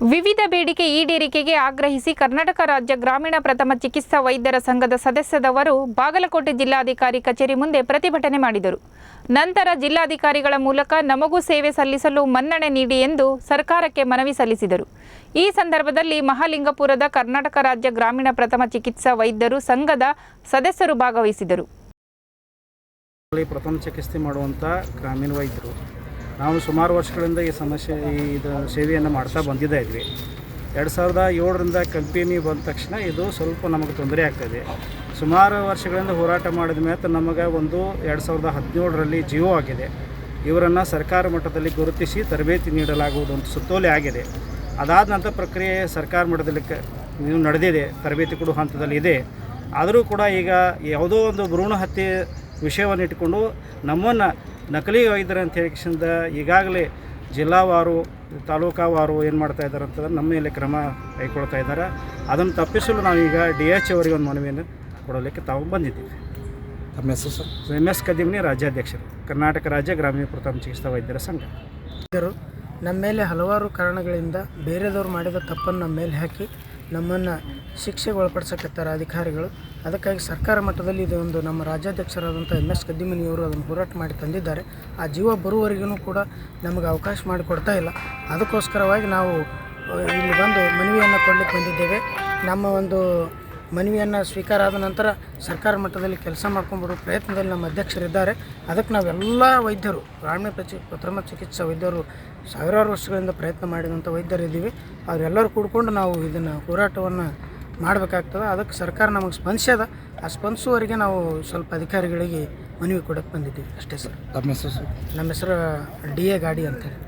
ವಿವಿಧ ಬೇಡಿಕೆ ಈಡೇರಿಕೆಗೆ ಆಗ್ರಹಿಸಿ ಕರ್ನಾಟಕ ರಾಜ್ಯ ಗ್ರಾಮೀಣ ಪ್ರಥಮ ಚಿಕಿತ್ಸಾ ವೈದ್ಯರ ಸಂಘದ ಸದಸ್ಯದವರು ಬಾಗಲಕೋಟೆ ಜಿಲ್ಲಾಧಿಕಾರಿ ಕಚೇರಿ ಮುಂದೆ ಪ್ರತಿಭಟನೆ ಮಾಡಿದರು. ನಂತರ ಜಿಲ್ಲಾಧಿಕಾರಿಗಳ ಮೂಲಕ ನಮಗೂ ಸೇವೆ ಸಲ್ಲಿಸಲು ಮನ್ನಣೆ ನೀಡಿ ಎಂದು ಸರ್ಕಾರಕ್ಕೆ ಮನವಿ ಸಲ್ಲಿಸಿದರು. ಈ ಸಂದರ್ಭದಲ್ಲಿ ಮಹಾಲಿಂಗಪುರದ ಕರ್ನಾಟಕ ರಾಜ್ಯ ಗ್ರಾಮೀಣ ಪ್ರಥಮ ಚಿಕಿತ್ಸಾ ವೈದ್ಯರು ಸಂಘದ ಸದಸ್ಯರು ಭಾಗವಹಿಸಿದರು. ಪ್ರಥಮ ಚಿಕಿತ್ಸೆ ಮಾಡುವಂಥ ಗ್ರಾಮೀಣ ವೈದ್ಯರು ನಾವು ಸುಮಾರು ವರ್ಷಗಳಿಂದ ಈ ಸೇವೆಯನ್ನು ಮಾಡ್ತಾ ಬಂದಿದ್ದೇ ಇದ್ವಿ. 2007ರಿಂದ ಕಂಪನಿ ಬಂದ ತಕ್ಷಣ ಇದು ಸ್ವಲ್ಪ ನಮಗೆ ತೊಂದರೆ ಆಗ್ತಾಯಿದೆ. ಸುಮಾರು ವರ್ಷಗಳಿಂದ ಹೋರಾಟ ಮಾಡಿದ ಮೇಲೆ ನಮಗೆ ಒಂದು 2017ರಲ್ಲಿ ಜಿಯೋ ಆಗಿದೆ. ಇವರನ್ನು ಸರ್ಕಾರ ಮಟ್ಟದಲ್ಲಿ ಗುರುತಿಸಿ ತರಬೇತಿ ನೀಡಲಾಗುವುದು ಅಂತ ಸುತ್ತೋಲೆ ಆಗಿದೆ. ಅದಾದ ನಂತರ ಪ್ರಕ್ರಿಯೆ ಸರ್ಕಾರ ಮಟ್ಟದಲ್ಲಿ ನೀವು ನಡೆದಿದೆ, ತರಬೇತಿ ಕೊಡುವ ಹಂತದಲ್ಲಿ ಇದೆ. ಆದರೂ ಕೂಡ ಈಗ ಯಾವುದೋ ಒಂದು ಭ್ರೂಣ ಹತ್ಯೆ ವಿಷಯವನ್ನು ಇಟ್ಟುಕೊಂಡು ನಮ್ಮನ್ನು ನಕಲಿ ವೈದ್ಯರು ಅಂತ ಹೇಳಿಕಿಂದ ಈಗಾಗಲೇ ಜಿಲ್ಲಾವಾರು ತಾಲೂಕಾವಾರು ಏನು ಮಾಡ್ತಾ ಇದ್ದಾರೆ ಅಂತಂದ್ರೆ ನಮ್ಮ ಮೇಲೆ ಕ್ರಮ ಕೈಗೊಳ್ತಾ ಇದ್ದಾರೆ. ಅದನ್ನು ತಪ್ಪಿಸಲು ನಾವೀಗ DH ಅವರಿಗೆ ಒಂದು ಮನವಿಯನ್ನು ಕೊಡಲಿಕ್ಕೆ ತಾವು ಬಂದಿದ್ದೀವಿ. ನಮ್ಮ ಹೆಸರು ಸರ್? MS ಕದಿಮ್ನಿ, ರಾಜ್ಯಾಧ್ಯಕ್ಷರು, ಕರ್ನಾಟಕ ರಾಜ್ಯ ಗ್ರಾಮೀಣ ಪ್ರಥಮ ಚಿಕಿತ್ಸಾ ವೈದ್ಯರ ಸಂಘ. ನಮ್ಮ ಮೇಲೆ ಹಲವಾರು ಕಾರಣಗಳಿಂದ ಬೇರೆದವ್ರು ಮಾಡಿದ ತಪ್ಪನ್ನು ನಮ್ಮ ಮೇಲೆ ಹಾಕಿ ನಮ್ಮನ್ನು ಶಿಕ್ಷೆಗೆ ಒಳಪಡಿಸಕತ್ತಾರೆ ಅಧಿಕಾರಿಗಳು. ಅದಕ್ಕಾಗಿ ಸರ್ಕಾರ ಮಟ್ಟದಲ್ಲಿ ಇದು ಒಂದು ನಮ್ಮ ರಾಜ್ಯಾಧ್ಯಕ್ಷರಾದಂಥ MS ಕದಿಮನಿಯವರು ಅದನ್ನು ಹೋರಾಟ ಮಾಡಿ ತಂದಿದ್ದಾರೆ. ಆ ಜೀವ ಬರುವವರೆಗೂ ಕೂಡ ನಮಗೆ ಅವಕಾಶ ಮಾಡಿಕೊಡ್ತಾ ಇಲ್ಲ. ಅದಕ್ಕೋಸ್ಕರವಾಗಿ ನಾವು ಇಲ್ಲಿ ಬಂದು ಮನವಿಯನ್ನು ಕೊಡಲಿಕ್ಕೆ ಬಂದಿದ್ದೇವೆ. ನಮ್ಮ ಒಂದು ಮನವಿಯನ್ನು ಸ್ವೀಕಾರ ಆದ ನಂತರ ಸರ್ಕಾರ ಮಟ್ಟದಲ್ಲಿ ಕೆಲಸ ಮಾಡ್ಕೊಂಡ್ಬರೋ ಪ್ರಯತ್ನದಲ್ಲಿ ನಮ್ಮ ಅಧ್ಯಕ್ಷರಿದ್ದಾರೆ. ಅದಕ್ಕೆ ನಾವೆಲ್ಲ ವೈದ್ಯರು, ಗ್ರಾಮೀಣ ಪ್ರಥಮ ಚಿಕಿತ್ಸಾ ವೈದ್ಯರು ಸಾವಿರಾರು ವರ್ಷಗಳಿಂದ ಪ್ರಯತ್ನ ಮಾಡಿದಂಥ ವೈದ್ಯರಿದ್ದೀವಿ. ಅವರೆಲ್ಲರೂ ಕೂಡ್ಕೊಂಡು ನಾವು ಇದನ್ನು ಹೋರಾಟವನ್ನು ಮಾಡಬೇಕಾಗ್ತದೆ. ಅದಕ್ಕೆ ಸರ್ಕಾರ ನಮಗೆ ಸ್ಪಂದಿಸ್ಯದ. ಆ ಸ್ಪಂದಿಸುವವರೆಗೆ ನಾವು ಸ್ವಲ್ಪ ಅಧಿಕಾರಿಗಳಿಗೆ ಮನವಿ ಕೊಡೋಕ್ಕೆ ಬಂದಿದ್ದೀವಿ ಅಷ್ಟೇ ಸರ್. ನಮ್ಮ ಹೆಸರು? ನಮ್ಮ ಹೆಸರು DA ಗಾಡಿ ಅಂತೇಳಿ.